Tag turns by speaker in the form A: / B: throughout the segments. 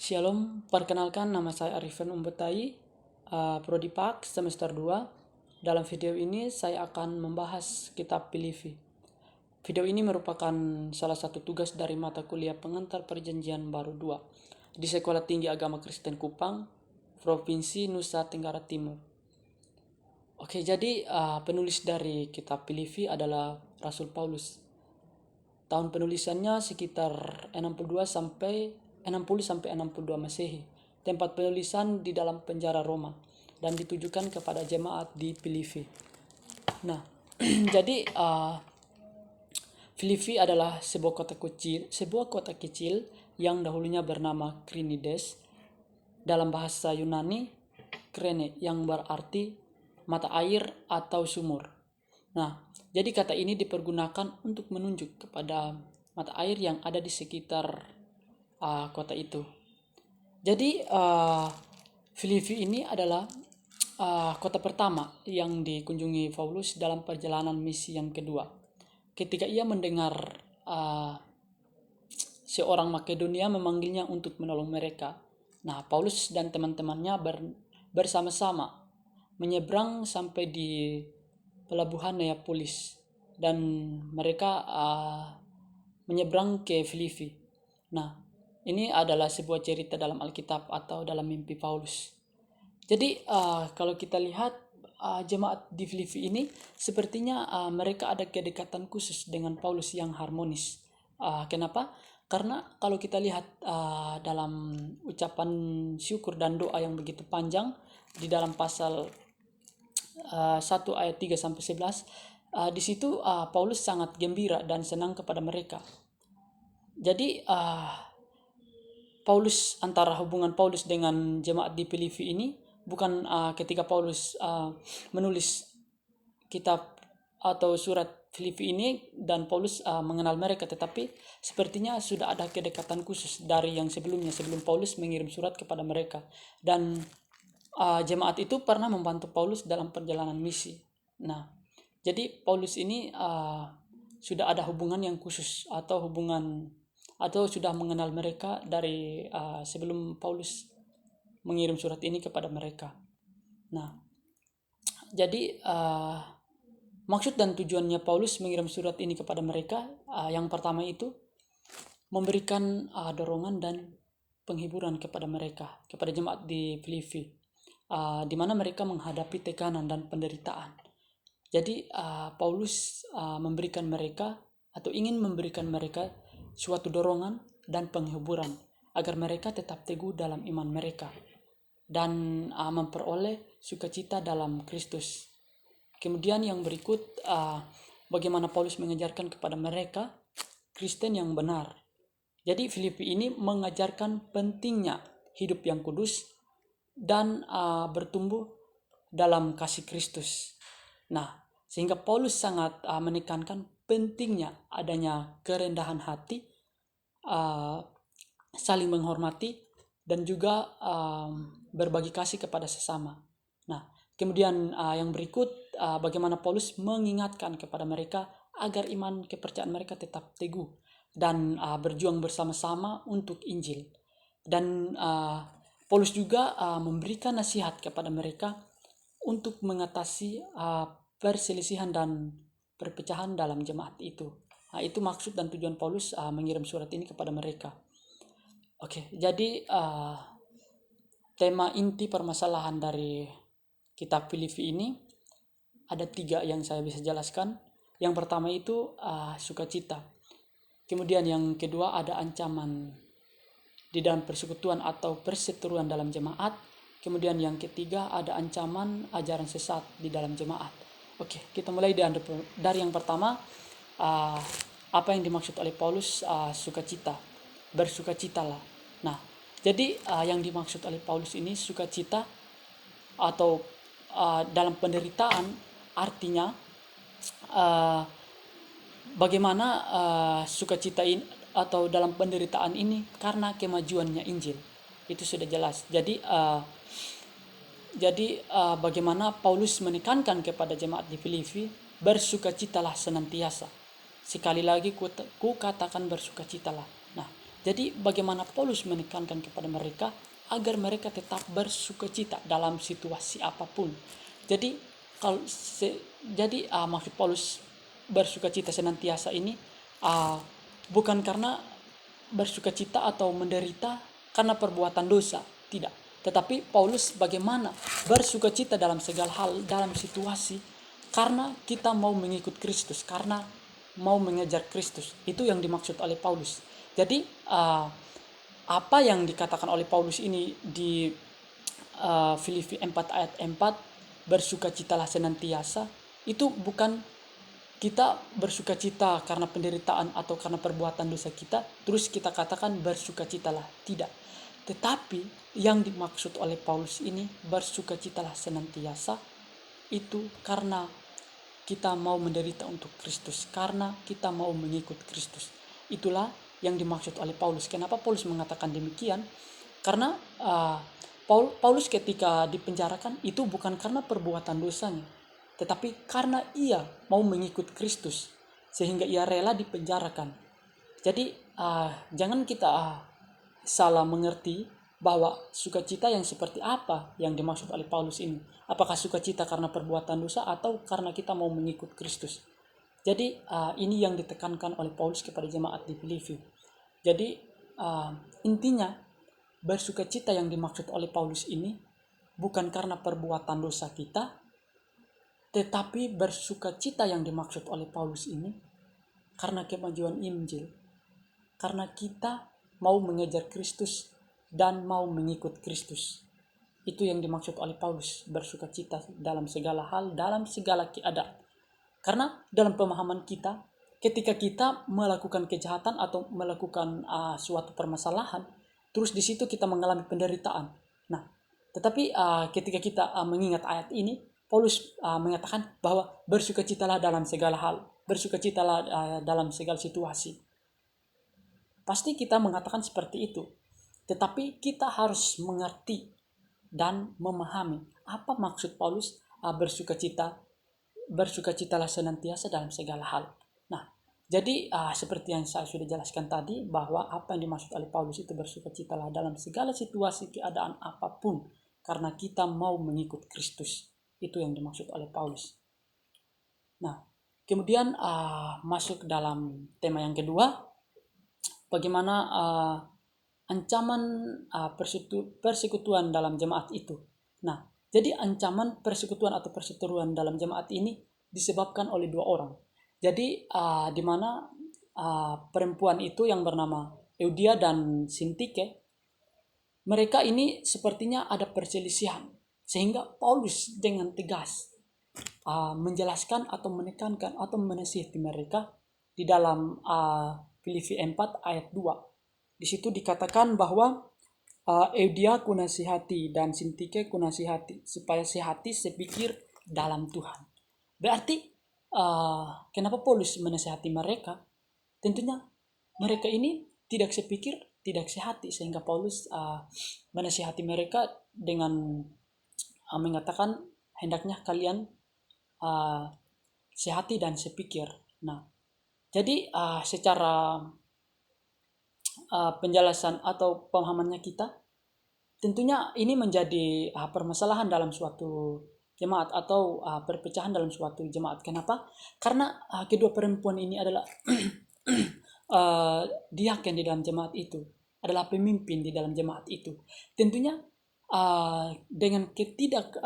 A: Shalom, perkenalkan nama saya Arifin Umbetai, Prodi Pak semester 2. Dalam video ini saya akan membahas kitab Filipi. Video ini merupakan salah satu tugas dari mata kuliah pengantar perjanjian baru 2 di Sekolah Tinggi Agama Kristen Kupang, Provinsi Nusa Tenggara Timur. Oke, jadi penulis dari kitab Filipi adalah Rasul Paulus. Tahun penulisannya sekitar 60 sampai 62 Masehi. Tempat penulisan di dalam penjara Roma dan ditujukan kepada jemaat di Filipi. Nah, jadi Filipi adalah sebuah kota kecil yang dahulunya bernama Krinides. Dalam bahasa Yunani, krene yang berarti mata air atau sumur. Nah, jadi kata ini dipergunakan untuk menunjuk kepada mata air yang ada di sekitar kota itu. Jadi Filipi ini adalah kota pertama yang dikunjungi Paulus dalam perjalanan misi yang kedua. Ketika ia mendengar seorang Makedonia memanggilnya untuk menolong mereka. Nah, Paulus dan teman-temannya bersama-sama menyeberang sampai di pelabuhan Neapolis dan mereka menyeberang ke Filipi. Nah, ini adalah sebuah cerita dalam Alkitab atau dalam mimpi Paulus. Jadi kalau kita lihat jemaat di Filipi ini sepertinya mereka ada kedekatan khusus dengan Paulus yang harmonis. Kenapa? Karena kalau kita lihat dalam ucapan syukur dan doa yang begitu panjang di dalam pasal 1 ayat 3 sampai 11, di situ Paulus sangat gembira dan senang kepada mereka. Jadi antara hubungan Paulus dengan jemaat di Filipi ini bukan ketika Paulus menulis kitab atau surat Filipi ini dan Paulus mengenal mereka, tetapi sepertinya sudah ada kedekatan khusus dari yang sebelum Paulus mengirim surat kepada mereka, dan jemaat itu pernah membantu Paulus dalam perjalanan misi. Nah, jadi Paulus ini sudah ada hubungan yang khusus atau sudah mengenal mereka dari sebelum Paulus mengirim surat ini kepada mereka. Nah, jadi maksud dan tujuannya Paulus mengirim surat ini kepada mereka, yang pertama itu memberikan dorongan dan penghiburan kepada mereka, kepada jemaat di Filipi, di mana mereka menghadapi tekanan dan penderitaan. Jadi Paulus memberikan mereka atau ingin memberikan mereka suatu dorongan dan penghiburan agar mereka tetap teguh dalam iman mereka dan memperoleh sukacita dalam Kristus. Kemudian yang berikut, bagaimana Paulus mengajarkan kepada mereka Kristen yang benar. Jadi Filipi ini mengajarkan pentingnya hidup yang kudus dan bertumbuh dalam kasih Kristus. Nah, sehingga Paulus sangat menekankan pentingnya adanya kerendahan hati, saling menghormati, dan juga berbagi kasih kepada sesama. Nah, kemudian yang berikut, bagaimana Paulus mengingatkan kepada mereka agar iman kepercayaan mereka tetap teguh dan berjuang bersama-sama untuk Injil. Dan Paulus juga memberikan nasihat kepada mereka untuk mengatasi perselisihan dan perpecahan dalam jemaat itu. Nah, itu maksud dan tujuan Paulus mengirim surat ini kepada mereka. Oke, jadi tema inti permasalahan dari kitab Filipi ini ada 3 yang saya bisa jelaskan. Yang pertama itu sukacita. Kemudian yang kedua ada ancaman di dalam persekutuan atau perseteruan dalam jemaat. Kemudian yang ketiga ada ancaman ajaran sesat di dalam jemaat. Oke, kita mulai dari yang pertama, apa yang dimaksud oleh Paulus sukacita. Bersukacitalah. Nah, jadi yang dimaksud oleh Paulus ini sukacita atau dalam penderitaan, artinya bagaimana sukacita ini atau dalam penderitaan ini karena kemajuannya Injil. Itu sudah jelas. Jadi bagaimana Paulus menekankan kepada jemaat di Filipi, bersukacitalah senantiasa. Sekali lagi ku katakan bersukacitalah. Nah, Jadi bagaimana Paulus menekankan kepada mereka agar mereka tetap bersukacita dalam situasi apapun. Jadi kalau maksud Paulus bersukacita senantiasa ini bukan karena bersukacita atau menderita karena perbuatan dosa, tidak. Tetapi Paulus bagaimana bersukacita dalam segala hal, dalam situasi, karena kita mau mengikut Kristus, karena mau mengejar Kristus. Itu yang dimaksud oleh Paulus. Jadi apa yang dikatakan oleh Paulus ini di Filipi 4 ayat 4, bersukacitalah senantiasa, itu bukan kita bersukacita karena penderitaan atau karena perbuatan dosa kita, terus kita katakan bersukacitalah. Tidak. Tetapi yang dimaksud oleh Paulus ini, bersukacitalah senantiasa, itu karena kita mau menderita untuk Kristus, karena kita mau mengikut Kristus. Itulah yang dimaksud oleh Paulus. Kenapa Paulus mengatakan demikian? Karena Paulus ketika dipenjarakan itu bukan karena perbuatan dosanya, tetapi karena ia mau mengikut Kristus, sehingga ia rela dipenjarakan. Jadi jangan kita salah mengerti bahwa sukacita yang seperti apa yang dimaksud oleh Paulus ini. Apakah sukacita karena perbuatan dosa atau karena kita mau mengikut Kristus. Jadi ini yang ditekankan oleh Paulus kepada jemaat di Filipi. Jadi intinya bersukacita yang dimaksud oleh Paulus ini bukan karena perbuatan dosa kita, tetapi bersukacita yang dimaksud oleh Paulus ini karena kemajuan Injil, karena kita mau mengejar Kristus dan mau mengikut Kristus. Itu yang dimaksud oleh Paulus, bersukacita dalam segala hal, dalam segala keadaan. Karena dalam pemahaman kita, ketika kita melakukan kejahatan atau melakukan suatu permasalahan, terus di situ kita mengalami penderitaan. Nah, tetapi ketika kita mengingat ayat ini, Paulus mengatakan bahwa bersukacitalah dalam segala hal, bersukacitalah dalam segala situasi. Pasti kita mengatakan seperti itu. Tetapi kita harus mengerti dan memahami apa maksud Paulus bersukacitalah senantiasa dalam segala hal. Nah, jadi seperti yang saya sudah jelaskan tadi, bahwa apa yang dimaksud oleh Paulus itu bersukacitalah dalam segala situasi keadaan apapun, karena kita mau mengikut Kristus. Itu yang dimaksud oleh Paulus. Nah, kemudian masuk dalam tema yang kedua, bagaimana ancaman persekutuan dalam jemaat itu. Nah, jadi ancaman persekutuan atau perseteruan dalam jemaat ini disebabkan oleh dua orang. Jadi di mana perempuan itu yang bernama Eudia dan Sintike, mereka ini sepertinya ada perselisihan, sehingga Paulus dengan tegas menjelaskan atau menekankan atau menasihati mereka di dalam Filipi 4 ayat 2. Di situ dikatakan bahwa Eudia kunasihati dan Sintike kunasihati, supaya sehati sepikir dalam Tuhan. Berarti kenapa Paulus menasihati mereka? Tentunya mereka ini tidak sepikir, tidak sehati, sehingga Paulus menasihati mereka dengan mengatakan hendaknya kalian sehati dan sepikir. Nah, jadi secara penjelasan atau pemahamannya kita, tentunya ini menjadi permasalahan dalam suatu jemaat atau perpecahan dalam suatu jemaat. Kenapa? Karena kedua perempuan ini adalah diaken di dalam jemaat itu, adalah pemimpin di dalam jemaat itu. Tentunya dengan ketidak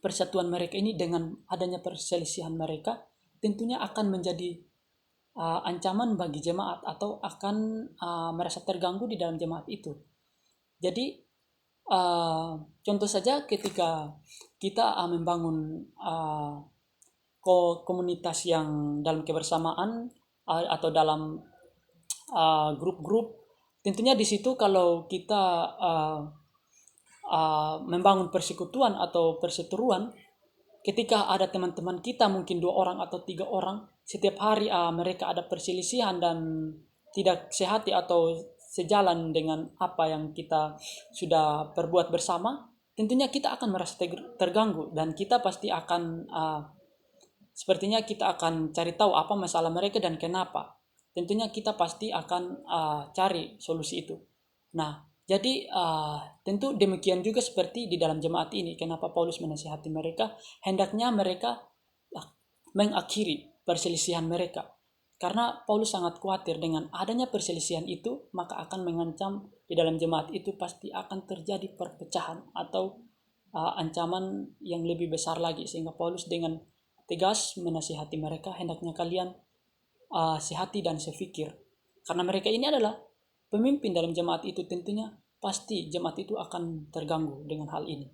A: persatuan mereka ini, dengan adanya perselisihan mereka, tentunya akan menjadi ancaman bagi jemaat atau akan merasa terganggu di dalam jemaat itu. Jadi contoh saja ketika kita membangun komunitas yang dalam kebersamaan atau dalam grup-grup, tentunya di situ kalau kita membangun persekutuan atau perseteruan, ketika ada teman-teman kita mungkin 2 orang atau 3 orang, setiap hari mereka ada perselisihan dan tidak sehati atau sejalan dengan apa yang kita sudah perbuat bersama, tentunya kita akan merasa terganggu dan kita pasti akan sepertinya kita akan cari tahu apa masalah mereka dan kenapa. tentunya kita pasti akan cari solusi itu. Nah, jadi tentu demikian juga seperti di dalam jemaat ini. Kenapa Paulus menasihati mereka? Hendaknya mereka mengakhiri perselisihan mereka. Karena Paulus sangat khawatir dengan adanya perselisihan itu, maka akan mengancam di dalam jemaat itu pasti akan terjadi perpecahan atau ancaman yang lebih besar lagi. Sehingga Paulus dengan tegas menasihati mereka, hendaknya kalian sehati dan sefikir. Karena mereka ini adalah pemimpin dalam jemaat itu, tentunya pasti jemaat itu akan terganggu dengan hal ini.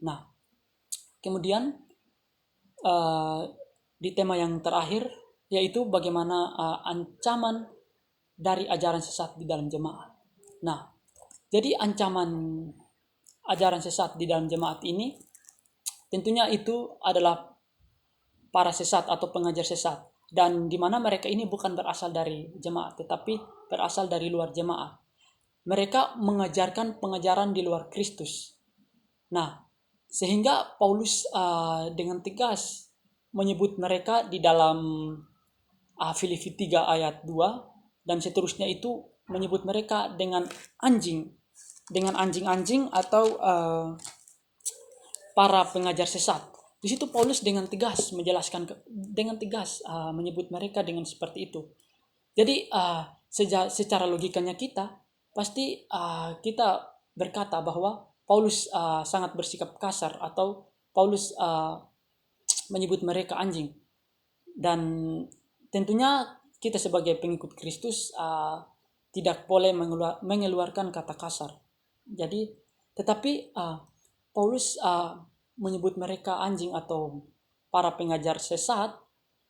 A: Nah, kemudian di tema yang terakhir, yaitu bagaimana ancaman dari ajaran sesat di dalam jemaat. Nah, jadi ancaman ajaran sesat di dalam jemaat ini tentunya itu adalah para sesat atau pengajar sesat, dan di mana mereka ini bukan berasal dari jemaat tetapi berasal dari luar jemaat. Mereka mengajarkan pengajaran di luar Kristus. Nah, sehingga Paulus dengan tegas menyebut mereka di dalam Filipi 3 ayat 2 dan seterusnya, itu menyebut mereka dengan anjing-anjing atau para pengajar sesat. Di situ Paulus dengan tegas menjelaskan, dengan tegas menyebut mereka dengan seperti itu. Jadi secara logikanya kita pasti kita berkata bahwa Paulus sangat bersikap kasar, atau Paulus menyebut mereka anjing. Dan tentunya kita sebagai pengikut Kristus tidak boleh mengeluarkan kata kasar. Jadi, tetapi Paulus menyebut mereka anjing atau para pengajar sesat.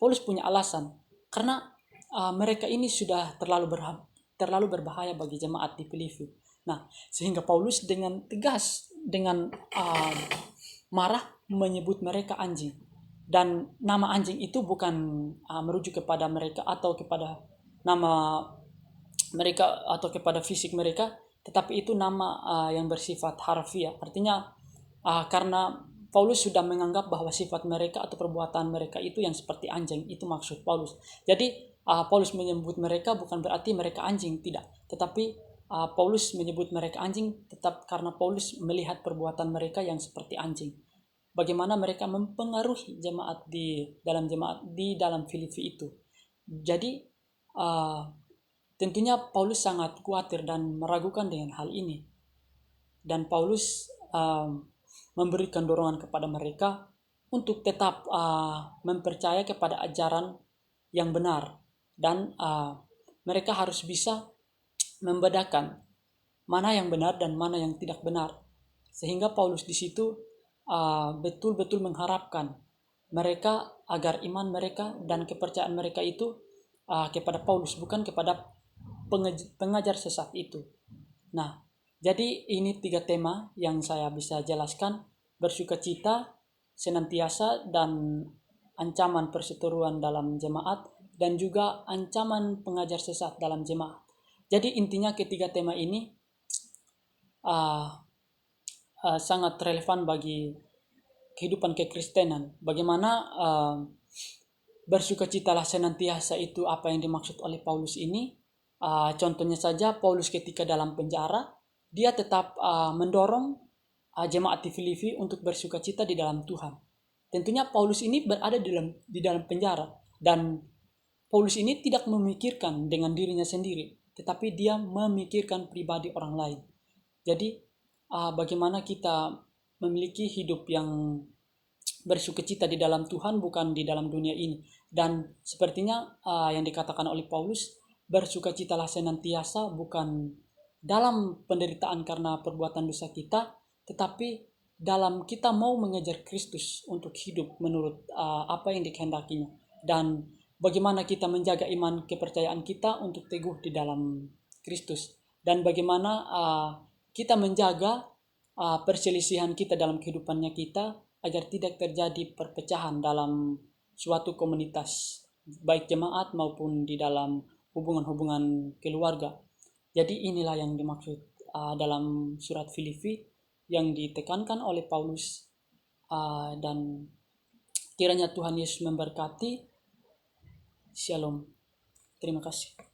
A: Paulus punya alasan, karena mereka ini sudah terlalu berbahaya bagi jemaat di Filipi. Nah, sehingga Paulus dengan tegas, dengan marah menyebut mereka anjing. Dan nama anjing itu bukan merujuk kepada mereka atau kepada nama mereka atau kepada fisik mereka, tetapi itu nama yang bersifat harfiah. Artinya karena Paulus sudah menganggap bahwa sifat mereka atau perbuatan mereka itu yang seperti anjing, itu maksud Paulus. Jadi Paulus menyebut mereka bukan berarti mereka anjing, tidak. Tetapi Paulus menyebut mereka anjing tetap karena Paulus melihat perbuatan mereka yang seperti anjing. Bagaimana mereka mempengaruhi jemaat di dalam Filipi itu. Jadi tentunya Paulus sangat khawatir dan meragukan dengan hal ini. Dan Paulus memberikan dorongan kepada mereka untuk tetap mempercaya kepada ajaran yang benar, dan mereka harus bisa membedakan mana yang benar dan mana yang tidak benar. Sehingga Paulus di situ betul-betul mengharapkan mereka agar iman mereka dan kepercayaan mereka itu kepada Paulus, bukan kepada pengajar sesat itu. Nah, jadi ini 3 tema yang saya bisa jelaskan: bersukacita, senantiasa, dan ancaman perseteruan dalam jemaat, dan juga ancaman pengajar sesat dalam jemaat. Jadi intinya ketiga tema ini sangat relevan bagi kehidupan kekristenan. Bagaimana bersukacitalah senantiasa itu apa yang dimaksud oleh Paulus ini. Contohnya saja Paulus ketika dalam penjara, dia tetap mendorong jemaat di Filipi untuk bersukacita di dalam Tuhan. Tentunya Paulus ini berada di dalam penjara, dan Paulus ini tidak memikirkan dengan dirinya sendiri, tetapi dia memikirkan pribadi orang lain. Jadi bagaimana kita memiliki hidup yang bersukacita di dalam Tuhan, bukan di dalam dunia ini. Dan sepertinya yang dikatakan oleh Paulus, bersukacitalah senantiasa bukan dalam penderitaan karena perbuatan dosa kita, tetapi dalam kita mau mengejar Kristus untuk hidup menurut apa yang dikehendakinya, dan bagaimana kita menjaga iman kepercayaan kita untuk teguh di dalam Kristus, dan bagaimana kita menjaga perselisihan kita dalam kehidupannya kita agar tidak terjadi perpecahan dalam suatu komunitas, baik jemaat maupun di dalam hubungan-hubungan keluarga. Jadi inilah yang dimaksud dalam surat Filipi yang ditekankan oleh Paulus, dan kiranya Tuhan Yesus memberkati. Shalom. Terima kasih.